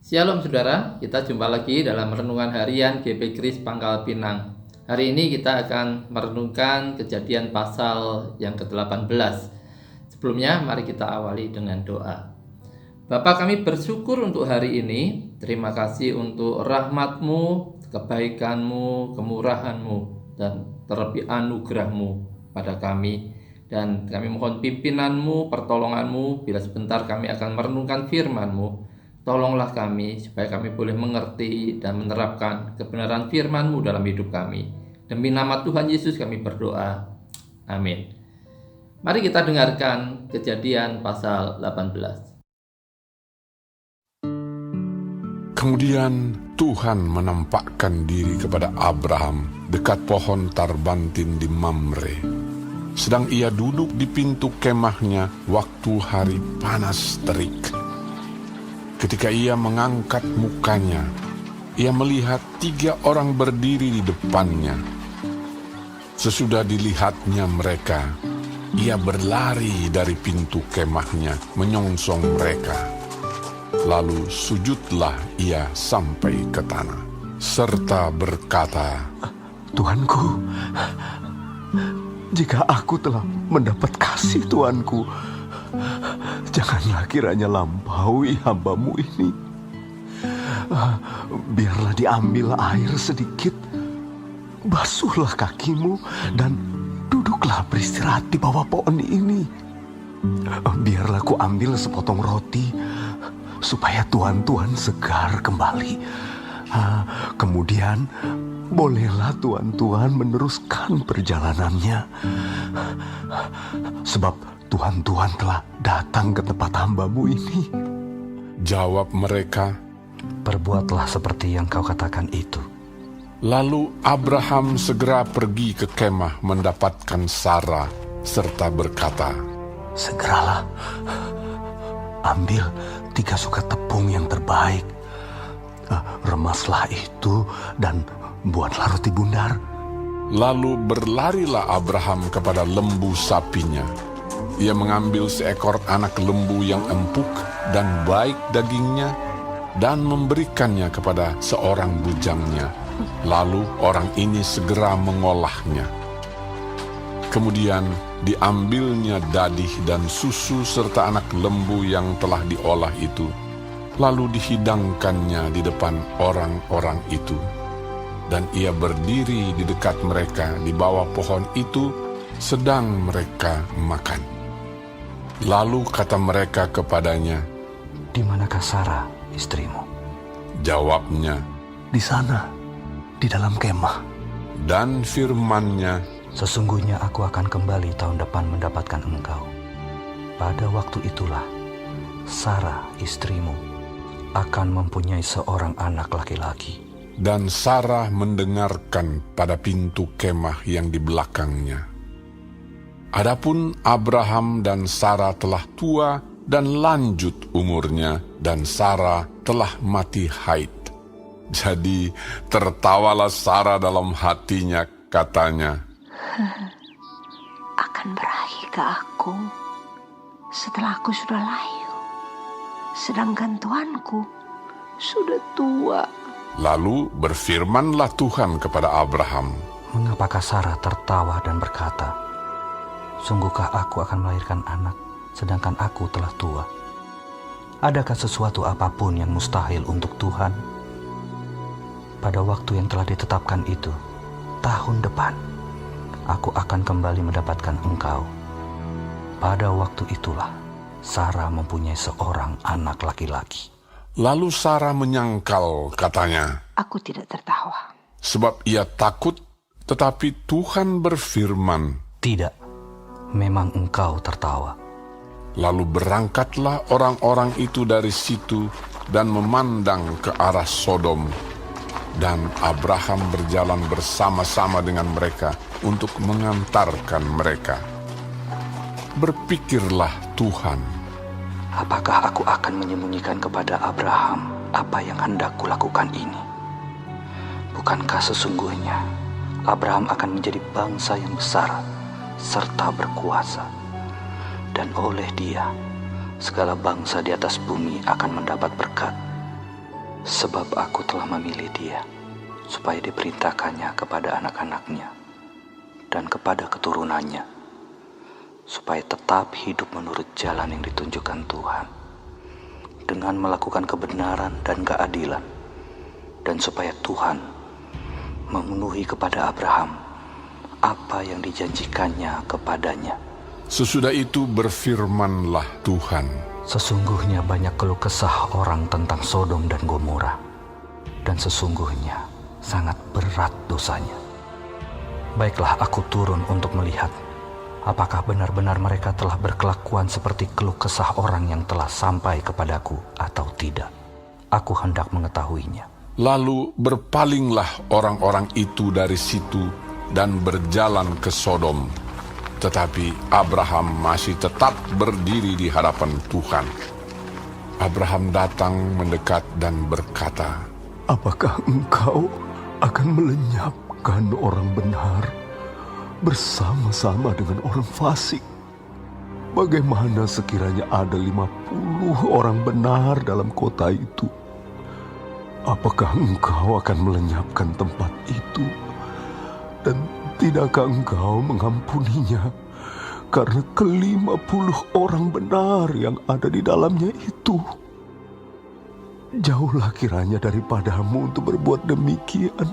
Shalom saudara, kita jumpa lagi dalam renungan harian GP Kris Pangkal Pinang. Hari ini kita akan merenungkan Kejadian pasal yang ke-18. Sebelumnya mari kita awali dengan doa. Bapa, kami bersyukur untuk hari ini. Terima kasih untuk rahmat-Mu, kebaikan-Mu, kemurahan-Mu, dan terlebih anugerah-Mu pada kami. Dan kami mohon pimpinan-Mu, pertolongan-Mu, bila sebentar kami akan merenungkan firman-Mu. Tolonglah kami supaya kami boleh mengerti dan menerapkan kebenaran firman-Mu dalam hidup kami. Demi nama Tuhan Yesus kami berdoa. Amin. Mari kita dengarkan Kejadian pasal 18. Kemudian Tuhan menampakkan diri kepada Abraham dekat pohon tarbantin di Mamre. Sedang ia duduk di pintu kemahnya waktu hari panas terik. Ketika ia mengangkat mukanya, ia melihat 3 orang berdiri di depannya. Sesudah dilihatnya mereka, ia berlari dari pintu kemahnya, menyongsong mereka. Lalu sujudlah ia sampai ke tanah, serta berkata, Tuanku, jika aku telah mendapat kasih Tuanku, janganlah kiranya lampaui hamba-Mu ini. Biarlah diambil air sedikit, basuhlah kakimu, dan duduklah beristirahat di bawah pohon ini. Biarlah ku ambil sepotong roti, supaya tuan-tuan segar kembali. Kemudian bolehlah tuan-tuan meneruskan perjalanannya, sebab Tuhan telah datang ke tempat hamba-Mu ini. Jawab mereka, perbuatlah seperti yang kau katakan itu. Lalu Abraham segera pergi ke kemah mendapatkan Sarah, serta berkata, Segeralah, ambil 3 sukat tepung yang terbaik, remaslah itu dan buatlah roti bundar. Lalu berlarilah Abraham kepada lembu sapinya. Ia mengambil seekor anak lembu yang empuk dan baik dagingnya dan memberikannya kepada seorang bujangnya. Lalu orang ini segera mengolahnya. Kemudian diambilnya dadih dan susu serta anak lembu yang telah diolah itu. Lalu dihidangkannya di depan orang-orang itu. Dan ia berdiri di dekat mereka di bawah pohon itu, sedang mereka makan. Lalu kata mereka kepadanya, Di manakah Sarah, istrimu? Jawabnya, Di sana, di dalam kemah. dan firman-Nya, Sesungguhnya aku akan kembali tahun depan mendapatkan engkau. Pada waktu itulah, Sarah, istrimu, akan mempunyai seorang anak laki-laki. Dan Sarah mendengarkan pada pintu kemah yang di belakangnya. Adapun Abraham dan Sarah telah tua dan lanjut umurnya, dan Sarah telah mati haid. Jadi tertawalah Sarah dalam hatinya, katanya, Akan berakhir ke aku setelah aku sudah layu, sedangkan tuanku sudah tua. Lalu berfirmanlah Tuhan kepada Abraham, Mengapakah Sarah tertawa dan berkata, Sungguhkah aku akan melahirkan anak, sedangkan aku telah tua? Adakah sesuatu apapun yang mustahil untuk Tuhan? Pada waktu yang telah ditetapkan itu, tahun depan, aku akan kembali mendapatkan engkau. Pada waktu itulah, Sarah mempunyai seorang anak laki-laki. Lalu Sarah menyangkal, katanya, Aku tidak tertawa. sebab ia takut, tetapi Tuhan berfirman, Tidak, memang engkau tertawa. Lalu berangkatlah orang-orang itu dari situ dan memandang ke arah Sodom. Dan Abraham berjalan bersama-sama dengan mereka untuk mengantarkan mereka. Berpikirlah Tuhan, Apakah aku akan menyembunyikan kepada Abraham apa yang hendak kulakukan ini? Bukankah sesungguhnya Abraham akan menjadi bangsa yang besar serta berkuasa, dan oleh dia segala bangsa di atas bumi akan mendapat berkat. Sebab aku telah memilih dia, supaya diperintahkannya kepada anak-anaknya dan kepada keturunannya, supaya tetap hidup menurut jalan yang ditunjukkan Tuhan, dengan melakukan kebenaran dan keadilan, dan supaya Tuhan memenuhi kepada Abraham apa yang dijanjikannya kepadanya. Sesudah itu berfirmanlah Tuhan, Sesungguhnya banyak keluh kesah orang tentang Sodom dan Gomora, dan sesungguhnya sangat berat dosanya. Baiklah, aku turun untuk melihat apakah benar-benar mereka telah berkelakuan seperti keluh kesah orang yang telah sampai kepadaku atau tidak. Aku hendak mengetahuinya. lalu berpalinglah orang-orang itu dari situ dan berjalan ke Sodom. Tetapi Abraham masih tetap berdiri di hadapan Tuhan. Abraham datang mendekat dan berkata, Apakah engkau akan melenyapkan orang benar bersama-sama dengan orang fasik? Bagaimana sekiranya ada 50 orang benar dalam kota itu? Apakah engkau akan melenyapkan tempat itu? Dan tidakkah engkau mengampuninya karena ke-50 orang benar yang ada di dalamnya itu? Jauhlah kiranya daripadamu untuk berbuat demikian,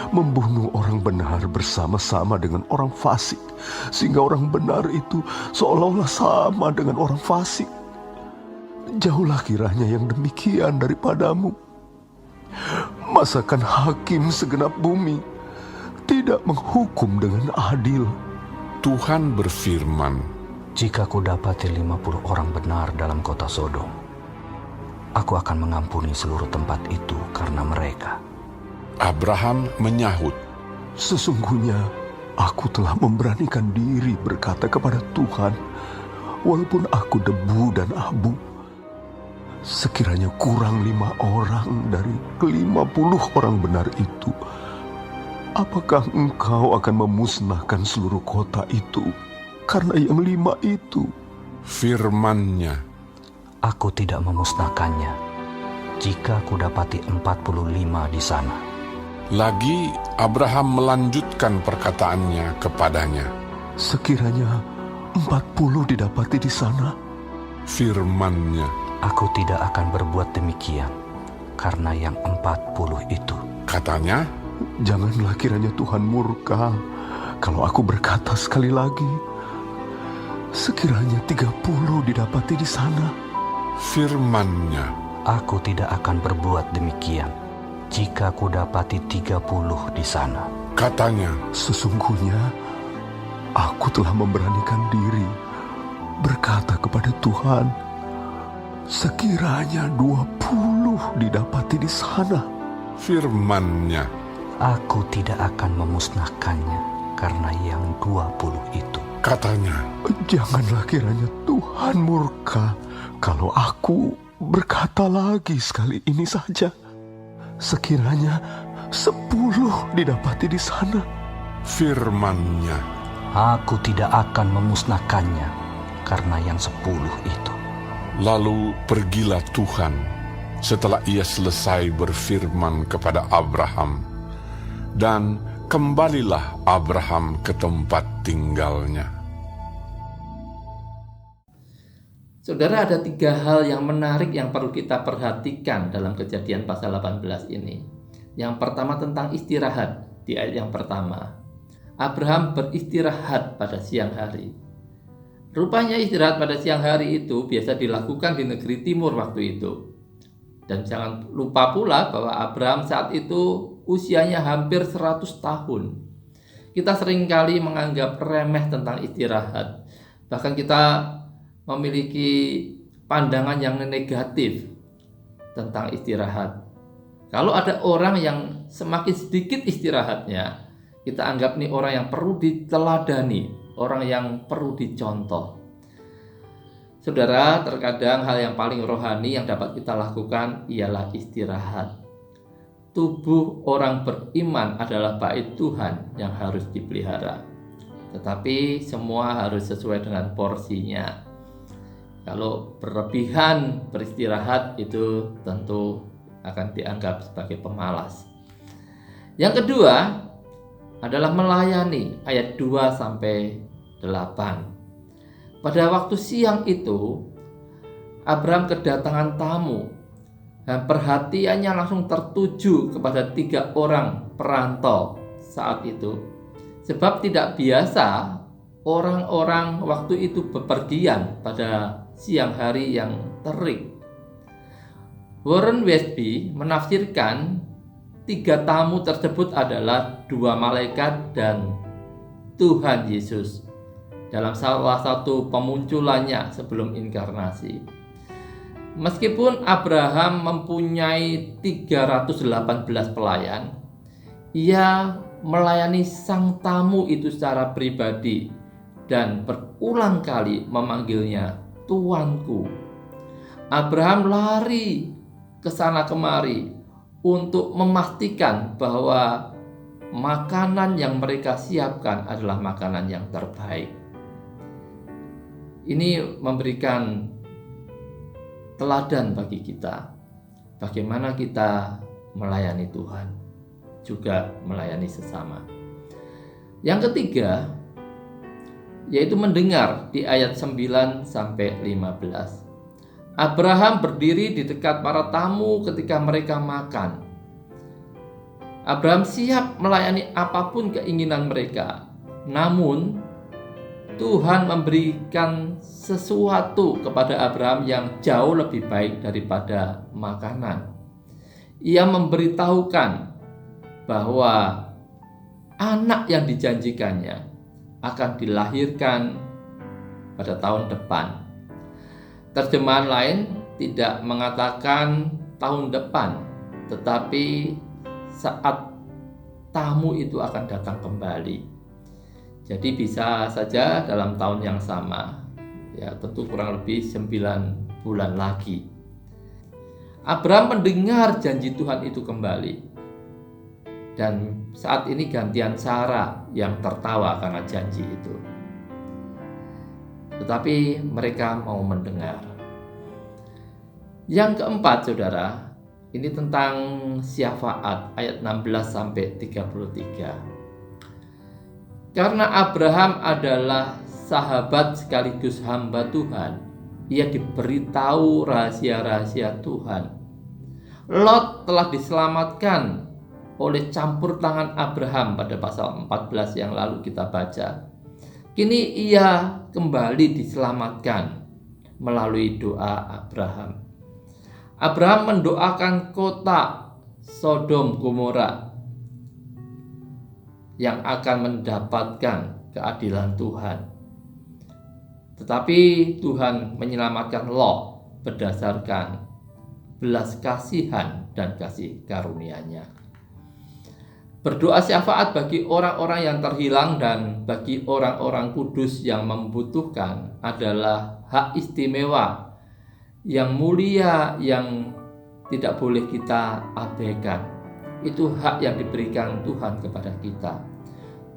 membunuh orang benar bersama-sama dengan orang fasik, sehingga orang benar itu seolah-olah sama dengan orang fasik. Jauhlah kiranya yang demikian daripadamu. Masakan hakim segenap bumi tidak menghukum dengan adil? Tuhan berfirman, Jika ku dapati 50 orang benar dalam kota Sodom, aku akan mengampuni seluruh tempat itu karena mereka. Abraham menyahut, Sesungguhnya aku telah memberanikan diri berkata kepada Tuhan, walaupun aku debu dan abu, sekiranya kurang 5 orang dari ke-50 orang benar itu, apakah engkau akan memusnahkan seluruh kota itu karena yang 5 itu? firman-Nya, Aku tidak memusnahkannya jika ku dapati 45 di sana. Lagi Abraham melanjutkan perkataannya kepadanya, Sekiranya 40 didapati di sana, firman-Nya, Aku tidak akan berbuat demikian karena yang 40 itu. katanya, janganlah kiranya Tuhan murka kalau aku berkata sekali lagi, sekiranya 30 didapati di sana. firman-Nya, Aku tidak akan berbuat demikian jika ku dapati 30 di sana. katanya, Sesungguhnya aku telah memberanikan diri berkata kepada Tuhan, sekiranya 20 didapati di sana. firman-Nya, Aku tidak akan memusnahkannya karena yang 20 itu. katanya, Janganlah kiranya Tuhan murka kalau aku berkata lagi sekali ini saja, sekiranya 10 didapati di sana. firman-Nya, Aku tidak akan memusnahkannya karena yang 10 itu. Lalu pergilah Tuhan setelah ia selesai berfirman kepada Abraham, dan kembalilah Abraham ke tempat tinggalnya. Saudara, ada 3 hal yang menarik yang perlu kita perhatikan dalam Kejadian pasal 18 ini. Yang pertama tentang istirahat di ayat yang pertama. Abraham beristirahat pada siang hari. Rupanya istirahat pada siang hari itu biasa dilakukan di negeri timur waktu itu. Dan jangan lupa pula bahwa Abraham saat itu usianya hampir 100 tahun. Kita seringkali menganggap remeh tentang istirahat. Bahkan kita memiliki pandangan yang negatif tentang istirahat. Kalau ada orang yang semakin sedikit istirahatnya, kita anggap nih orang yang perlu diteladani, orang yang perlu dicontoh. Saudara, terkadang hal yang paling rohani yang dapat kita lakukan ialah istirahat. Tubuh orang beriman adalah bait Tuhan yang harus dipelihara. Tetapi semua harus sesuai dengan porsinya. Kalau berlebihan beristirahat itu tentu akan dianggap sebagai pemalas. Yang kedua adalah melayani, ayat 2 sampai 8. Pada waktu siang itu Abraham kedatangan tamu dan perhatiannya langsung tertuju kepada 3 orang perantau saat itu. Sebab tidak biasa orang-orang waktu itu bepergian pada siang hari yang terik. Warren Wiersbe menafsirkan 3 tamu tersebut adalah 2 malaikat dan Tuhan Yesus dalam salah satu pemunculannya sebelum inkarnasi. Meskipun Abraham mempunyai 318 pelayan, ia melayani sang tamu itu secara pribadi dan berulang kali memanggilnya Tuanku. Abraham lari ke sana kemari untuk memastikan bahwa makanan yang mereka siapkan adalah makanan yang terbaik. Ini memberikan teladan bagi kita, bagaimana kita melayani Tuhan, juga melayani sesama. Yang ketiga, yaitu mendengar di ayat 9 sampai 15. Abraham berdiri di dekat para tamu ketika mereka makan. Abraham siap melayani apapun keinginan mereka. Namun Tuhan memberikan sesuatu kepada Abraham yang jauh lebih baik daripada makanan. Ia memberitahukan bahwa anak yang dijanjikannya akan dilahirkan pada tahun depan. Terjemahan lain tidak mengatakan tahun depan, tetapi saat tamu itu akan datang kembali. Jadi bisa saja dalam tahun yang sama, ya tentu kurang lebih 9 bulan lagi. Abraham mendengar janji Tuhan itu kembali. Dan saat ini gantian Sarah yang tertawa karena janji itu. Tetapi mereka mau mendengar. Yang keempat, saudara, ini tentang syafaat ayat 16 sampai 33. Karena Abraham adalah sahabat sekaligus hamba Tuhan, ia diberitahu rahasia-rahasia Tuhan. Lot telah diselamatkan oleh campur tangan Abraham pada pasal 14 yang lalu kita baca. Kini ia kembali diselamatkan melalui doa Abraham. Abraham mendoakan kota Sodom Gomora yang akan mendapatkan keadilan Tuhan. Tetapi Tuhan menyelamatkan Lot berdasarkan belas kasihan dan kasih karunia-Nya. Berdoa syafaat bagi orang-orang yang terhilang dan bagi orang-orang kudus yang membutuhkan adalah hak istimewa yang mulia yang tidak boleh kita abaikan. Itu hak yang diberikan Tuhan kepada kita.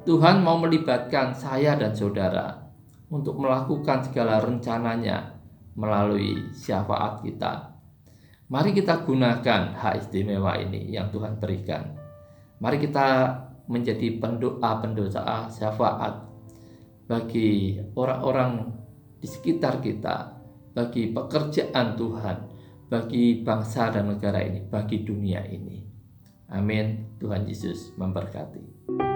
Tuhan mau melibatkan saya dan saudara untuk melakukan segala rencananya melalui syafaat kita. Mari kita gunakan hak istimewa ini yang Tuhan berikan. Mari kita menjadi pendoa syafaat bagi orang-orang di sekitar kita, bagi pekerjaan Tuhan, bagi bangsa dan negara ini, bagi dunia ini. Amin. Tuhan Yesus memberkati.